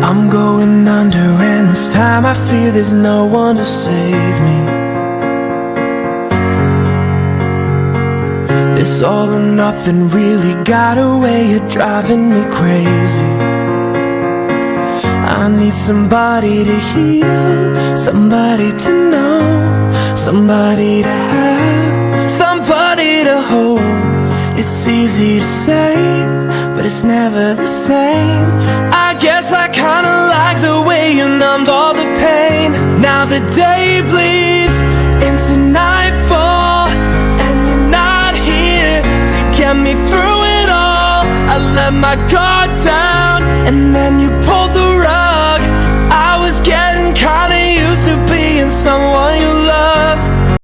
I'm going under, and this time I fear there's no one to save me. This all or nothing really got a way of driving me crazy. I need somebody to heal, somebody to know, somebody to have, somebody to hold. It's easy to say, but it's never the same. I guess I kinda like the way you numbed all the pain. Now the day bleeds into nightfall, and you're not here to get me through it all. I let my guard down,